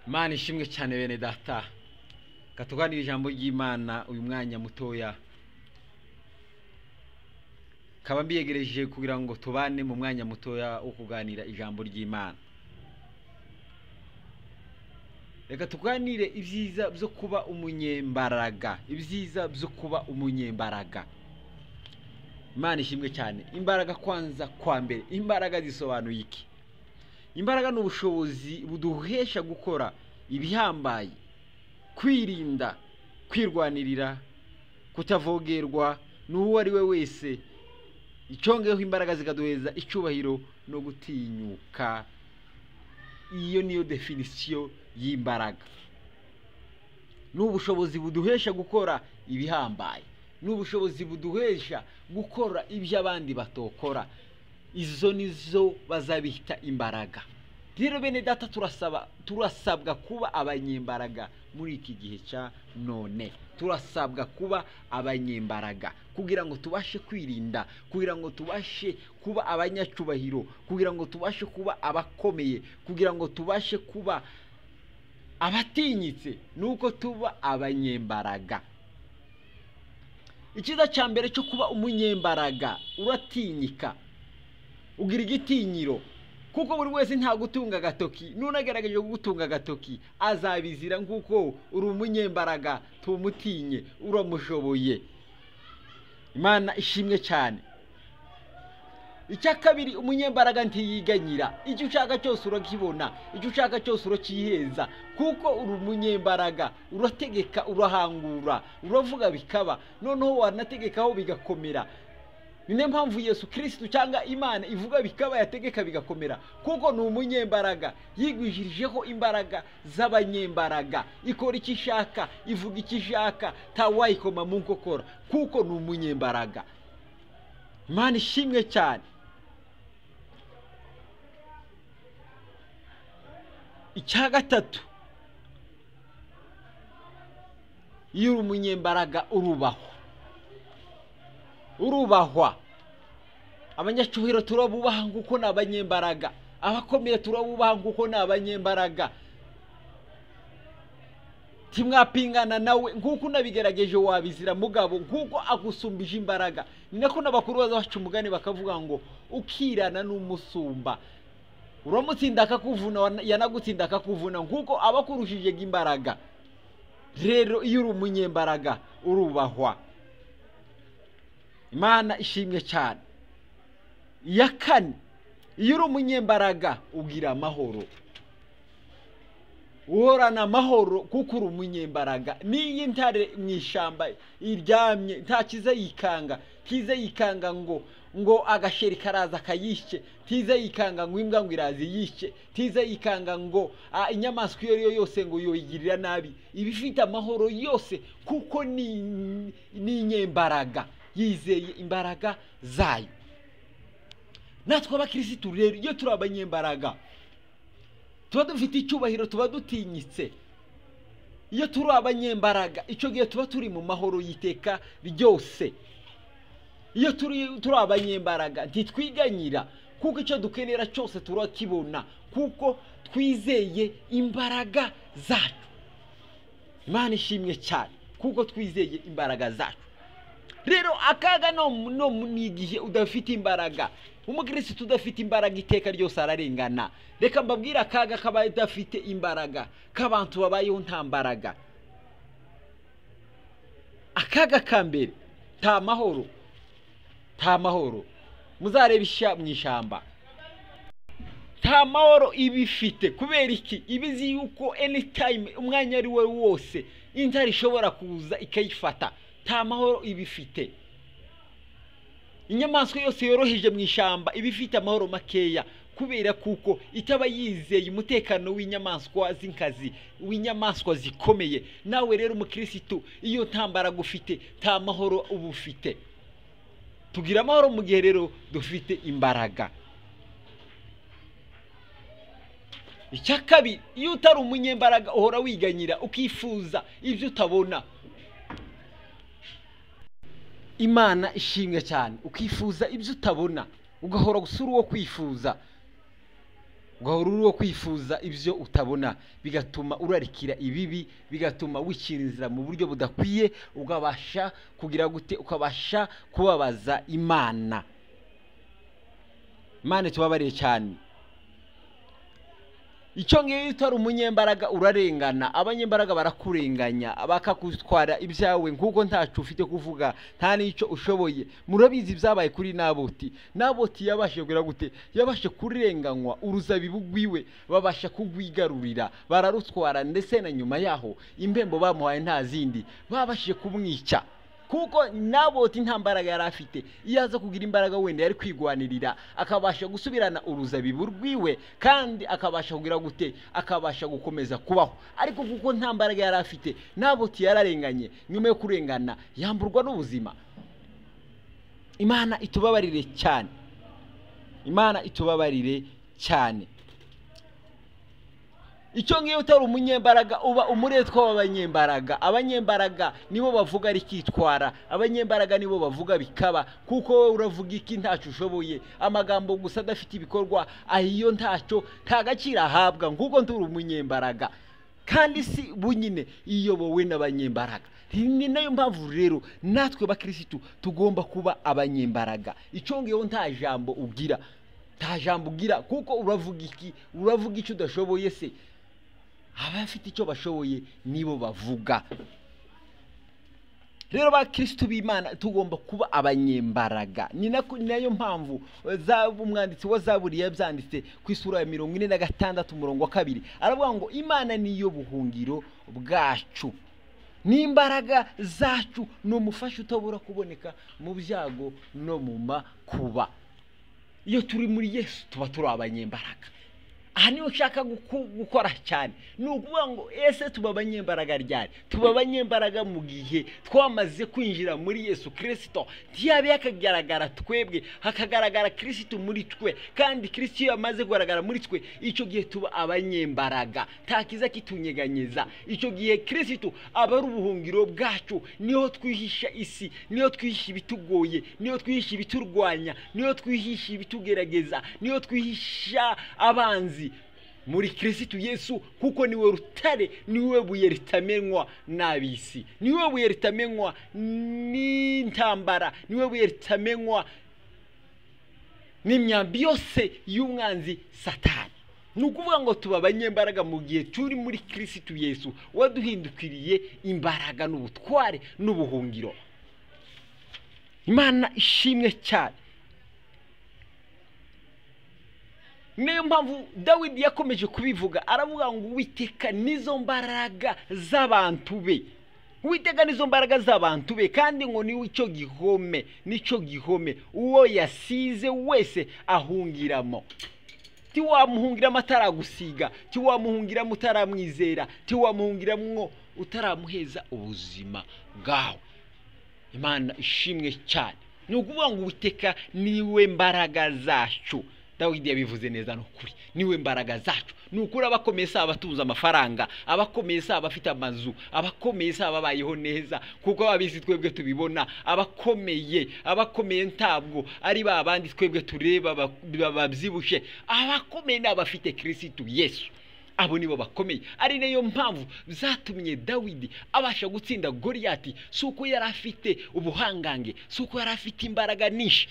Imana ishimwe cyane bene data. Katuganira ijambo ry'Imana uyu mwanya mutoya. Kaba mbiyegereje kugira ngo tubane mu mwanya mutoya wo kuganira ijambo ry'Imana. Reka tuganire ibyiza byo kuba umunyembaraga, ibyiza byo kuba umunyembaraga. Imana ishimwe cyane. Imbaraga kwanza kwa mbere, imbaraga zisobanuye iki? Imbaraga n'ubushobozi buduhesha gukora ibihambaye, kwirinda, kwirwanirira, kutavogerwa n'uwo ari we wese. Icyongeyeho imbaraga zikaduheza icyubahiro no gutinyuka. Iyo niyo definisiyo y'imbaraga. N'ubushobozi buduhesha gukora ibihambaye, n'ubushobozi buduhesha gukora ibyo abandi batokora. Izo nizo bazabita imbaraga. Rero bene data turasabwa kuba abanyembaraga muri iki gihe cya none. Turasabwa kuba abanyembaraga kugira ngo tubashe kwirinda, kugira ngo tubashe kuba abanyacyubahiro, kugira ngo tubashe kuba abakomeye, kugira ngo tubashe kuba abatinyitse, nuko tuba abanyembaraga. Ikiza cya mbere cyo kuba umunyembaraga, uratinyika, ugira igitinyiro, kuko buri wese nta gutunga agatoki. Nunagerageje gutunga agatoki azabizira, nguko uri umunyembaraga, tumutinye, uramushoboye. Imana ishimwe cyane. Icya kabiri, umunyembaraga ntiyiganyira. Icyo ushaka cyose urakibona, icyo ushaka cyose urakiheza, kuko uri umunyembaraga. Urategeka, urahangura, uravuga bikaba, noneho wanategekaho bigakomera. Ni niyo mpamvu Yesu Kristo cyangwa Imana ivuga bikaba, yategeka bigakomera, kuko ni umunyembaraga. Yigwijirijeho imbaraga z'abanyembaraga. Ikora icyo ishaka, ivuga icyo ishaka, ntawayikoma mu nkokora, kuko ni umunyembaraga. Imana ishimwe cyane. Icya gatatu, iyo uri umunyembaraga urubahwa. Abanyacyubahiro turabubaha nguko ni abanyembaraga, abakomeye turabubaha nguko ni abanyembaraga. Timwapingana nawe nguko unabigerageje wabizira, mugabo nguko agusumbije imbaraga. Ni nako n'abakuru bazaca umugani bakavuga ngo ukirana n'umusumba, uramutsinda akakuvuna, yanagutsinda akakuvuna, nguko abakurushije imbaraga. Rero iyo uri umunyembaraga urubahwa. Imana ishimwe cyane. Ya kane, iyo uri umunyembaraga ugira amahoro, uhorana amahoro, kuko uri umunyembaraga. N'iyi ntare mu ishyamba iryamye nta kiza yikanga, kiza yikanga ngo agasheri karaza kayishe, tiza yikanga ngo imbwa ngo irazi yishe, tiza yikanga ngo inyamaswa iyo ariyo yose ngo yoyigirira nabi. Ibifite amahoro yose kuko ni inyembaraga, yizeye imbaraga zayo. Natwe abakirisitu rero iyo turi abanyembaraga tuba dufite icyubahiro, tuba dutinyitse. Iyo turi abanyembaraga icyo gihe tuba turi mu mahoro yiteka ryose. Iyo turi abanyembaraga ntitwiganyira, kuko icyo dukenera cyose turakibona, kuko twizeye imbaraga zacu. Imana ishimwe cyane, kuko twizeye imbaraga zacu. Rero akaga no nigihe udafite imbaraga. Umukristo udafite imbaraga iteka ryose ararengana. Reka mbabwira akaga kabaye udafite imbaraga, k'abantu babayeho nta mbaraga. Akaga kambere, nta mahoro. Muzareba isha mu ishyamba, nta mahoro ibifite. Kubera iki? Ibizi yuko anytime, umwanya ari we wose, intare ishobora kuza ikayifata. Nta mahoro ibifite. Inyamaswa yose yoroheje mu ishyamba ibifite amahoro makeya, kubera kuko itaba yizeye umutekano w'inyamaswa z'inkazi, w'inyamaswa zikomeye. Nawe rero umukristo iyo nta mbaraga ufite, nta mahoro uba ufite. Tugira amahoro mu gihe rero dufite imbaraga. Icya kabiri, iyo utari umunyembaraga uhora wiganyira, ukifuza ibyo utabona. Imana ishimwe cyane. Ukifuza ibyo utabona, ugahora gusura uwo kwifuza. ugahora uri wo kwifuza ibyo utabona, bigatuma urarikira ibibi, bigatuma wicira inzira mu buryo budakwiye, ukabasha kugira gute, ukabasha kubabaza Imana. Imana tubabariye cyane. Icyo ngiyo utari umunyembaraga urarengana, abanyembaraga barakurenganya, bakakutwara ibyawe nkuko ntacu ufite kuvuga, nta n'icyo ushoboye. Murabizi byabaye kuri Naboti. Naboti yabashe kugira gute, yabashe kurenganywa, uruzabibu rwiwe babasha kugwigarurira, bararutwara, ndetse na nyuma yaho impembo bamuhaye nta zindi, babashije kumwica. Kuko Naboti nta mbaraga yari afite. Iyo aza kugira imbaraga wenda yari kwigwanirira, akabasha gusubirana uruzabibu rwiwe, kandi akabasha kugira gute, akabasha gukomeza kubaho. Ariko kuko nta mbaraga yari afite, Naboti yararenganye, nyuma yo kurengana yamburwa n'ubuzima. Imana itubabarire cyane. Imana itubabarire cyane. Icyo ngiyo utari umunyembaraga uba umuretwa w'abanyembaraga. Abanyembaraga nibo bavuga rikitwara, abanyembaraga nibo bavuga bikaba, kuko wowe uravuga iki ntacyo ushoboye, amagambo gusa adafite ibikorwa, ahiyo ntacyo, nta gaciro ahabwa, nkuko nturi umunyembaraga. Kandi si bunyine iyobowe n'abanyembaraga. Ni nayo mpamvu rero natwe bakirisitu tugomba kuba abanyembaraga. Icyo ngiyo nta jambo ugira, nta jambo ugira, kuko uravuga iki, uravuga icyo udashoboye se. Abafite icyo bashoboye nibo bavuga. Rero bakirisitu b'Imana tugomba kuba abanyembaraga. Ni nayo mpamvu umwanditsi wa Zaburi yabyanditse ku isura ya 46 umurongo wa 2, aravuga ngo Imana niyo buhungiro bwacu, n'imbaraga zacu, n'umufasha utabura kuboneka mu byago no mu makuba. Iyo turi muri Yesu tuba turi abanyembaraga. Aha niho ushaka gukora cyane, ni ukuvuga ngo ese tuba abanyembaraga ryari? Tuba abanyembaraga mu gihe twamaze kwinjira muri Yesu Kristo. Ntiyabe yakagaragara twebwe, hakagaragara Kristo muri twe, kandi Kristo yamaze kugaragara muri twe, icyo gihe tuba abanyembaraga, nta kiza kitunyeganyeza. Icyo gihe Kristo aba ari ubuhungiro bwacu, niho twihisha isi, niho twihisha ibitugoye, niho twihisha ibiturwanya, niho twihisha ibitugerageza, niho twihisha abanzi. Muri Kristo Yesu, kuko niwe rutare, niwe buye ritamenywa n'abisi, niwe buye ritamenywa n'intambara, niwe buye ritamenywa n'imyambi yose y'umwanzi Satani. Nukuvuga ngo tuba abanyembaraga mu gihe turi muri Kristo Yesu, waduhindukiriye imbaraga n'ubutware n'ubuhungiro. Imana ishimwe cyane. Niyo mpamvu Dawidi yakomeje kubivuga, aravuga ngo Uwiteka nizo mbaraga z'abantu be. Uwiteka nizo mbaraga z'abantu be, kandi ngo ni icyo gihome, nicyo gihome uwo yasize wese ahungiramo. Tiwamuhungiramo ataragusiga, tiwamuhungiramo utaramwizera, tiwamuhungiramo utaramuheza ubuzima bwawe. Imana ishimwe cyane. Ni ukuvuga ngo Uwiteka niwe mbaraga zacu. Dawidi yabivuze neza n'ukuri, niwe mbaraga zacu. Nukuri abakomeye abatunza amafaranga, abakomeye abafite amazu, abakomeye ababayeho neza, kuko abizi twebwe tubibona. Abakomeye ntabwo ari babandi twebwe tureba babyibushe. Abakomeye n'abafite Kristo Yesu, abo nibo bakomeye. Ari nayo mpamvu zatumye Dawidi abasha gutsinda Goliyati, suko yari afite ubuhangange, suko yari afite imbaraga nyinshi.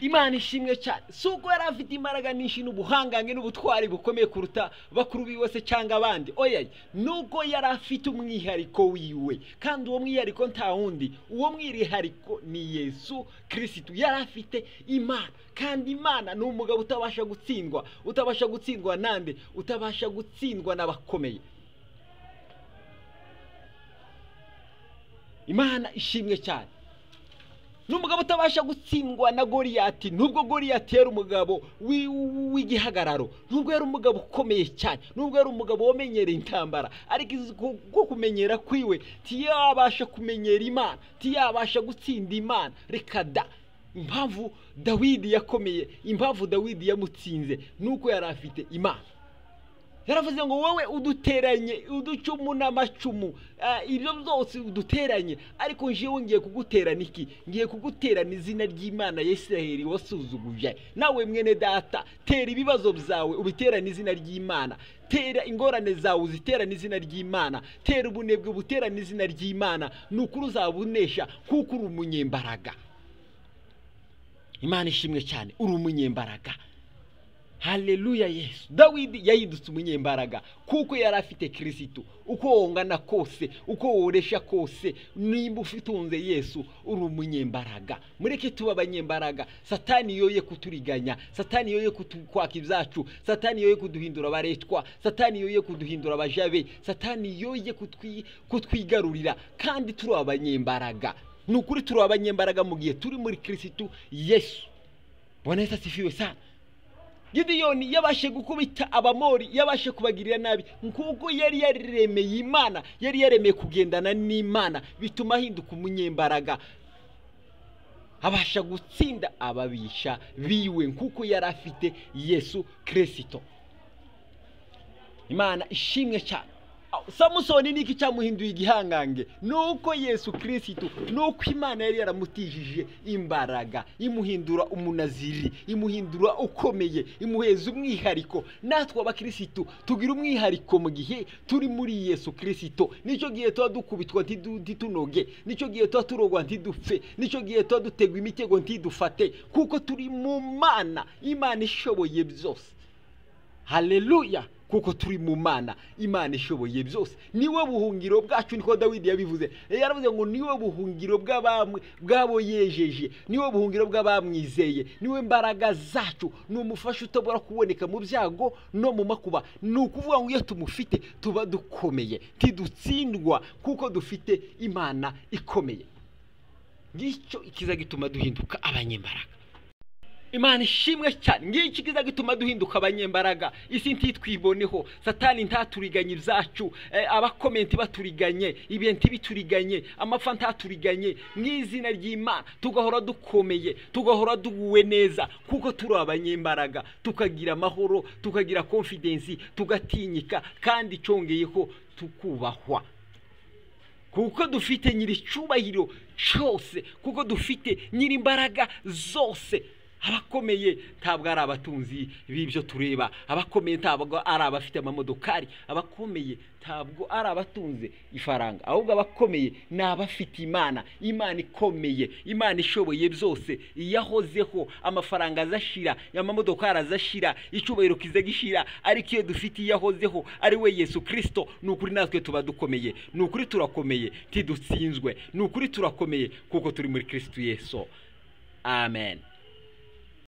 Imana ishimwe cyane, suko yari afite imbaraga nyinshi n'ubuhangange n'ubutwari bukomeye kuruta bakuru bose cyangwa abandi. Oya, nuko yari afite umwihariko wiwe, kandi uwo mwihariko nta wundi, uwo mwihariko ni Yesu Kristo. Yari afite Imana, kandi Imana ni umugabo utabasha gutsindwa. Utabasha gutsindwa nande? Utabasha gutsindwa n'abakomeye. Imana ishimwe cyane. Numugabo utabasha gutsindwa na Goliyati, nubwo Goliyati yari umugabo w'igihagararo, nubwo yari umugabo ukomeye cyane, nubwo yari umugabo wamenyereye intambara, ariko ko kumenyera kwiwe tiyabasha kumenyera Imana, tiyabasha gutsinda Imana. Reka da, impamvu Dawidi yakomeye, impamvu Dawidi yamutsinze nuko yari afite Imana. yaravuze ngo wowe uduteranye uducumu n'amacumu ibyo byose uduteranye ariko njewe ngiye kuguterana iki ngiye kuguterana izina ry'Imana ya Isiraheli wasuzuguje nawe mwene data tera ibibazo byawe ubiterana izina ry'Imana tera ingorane zawe uziterana izina ry'Imana tera ubunebwe buterana izina ry'Imana nukuri uzabunesha kuko uri umunyembaraga Imana ishimwe cyane uri umunyembaraga Haleluya Yesu Dawidi yahindutse umunyembaraga kuko yari afite Kristo uko wongana kose uko woresha kose nimba ufitunze Yesu uri umunyembaraga mureke tuba abanyembaraga satani yoye kuturiganya satani yoye kutukwaka ibyacu satani yoye kuduhindura abaretwa satani yoye kuduhindura abajabe satani yoye kutwigarurira kandi turi abanyembaraga nukuri turi abanyembaraga mu gihe turi muri Kristo Yesu Bwana Yesu asifiwe sana Gideyoni yabashe gukubita abamori yabashe kubagirira nabi nkuko yari yaremeye Imana yari yaremeye kugendana n'Imana bituma hinduka umunyembaraga abasha gutsinda ababisha biwe nkuko yari afite Yesu Kristo Imana ishimwe cyane Samusoni niki cyamuhinduye igihangange nuko Yesu Kristo nuko Imana yari yaramutijije imbaraga imuhindura umunaziri imuhindura ukomeye imuheza umwihariko natwe abakristo tugira umwihariko mu gihe turi muri Yesu Kristo nico gihe tuba dukubitwa ntitunoge nico gihe tuba turogwa ntidupfe nico gihe tuba dutegwa imitego ntidufate kuko turi mu Mana Imana ishoboye byose Haleluya kuko turi mu Mana Imana ishoboye byose niwe buhungiro bwacu niko Dawidi yabivuze yaravuze ngo niwe buhungiro bwabo yejeje niwe buhungiro bw'abamwizeye niwe mbaraga zacu numufasha utabora kuboneka mu byago no mu makuba nukuvuga ngo iyo tumufite tuba dukomeye tidutsindwa kuko dufite Imana ikomeye ngicyo ikiza gituma duhinduka abanyembaraga Imana ishimwe cyane ngiki kiza gituma duhinduka abanyembaraga isi ntitwiboneho satani ntaturiganye ibyacu abakomenti baturiganye ibenti bituriganye amapfa ntaturiganye mwizina ry'Imana tugahora dukomeye tugahora duguwe neza kuko turi abanyembaraga tukagira amahoro tukagira confidence tugatinyika kandi cyongeyeho tukubahwa kuko dufite nyiri cyubahiro cyose kuko dufite nyiri imbaraga zose abakomeye ntabwo ari abatunzi b'ibyo tureba abakomeye ntabwo ari abafite amamodokari abakomeye ntabwo ari abatunze ifaranga ahubwo abakomeye ni abafite Imana ikomeye Imana ishoboye byose iyahozeho amafaranga azashira amamodokari azashira icyubahiro kiza gishira ariko iyo dufite iyahozeho ari we Yesu Kristo nukuri natwe tuba dukomeye nukuri turakomeye tidutsinzwe nukuri turakomeye kuko turi muri Kristo Yesu Amen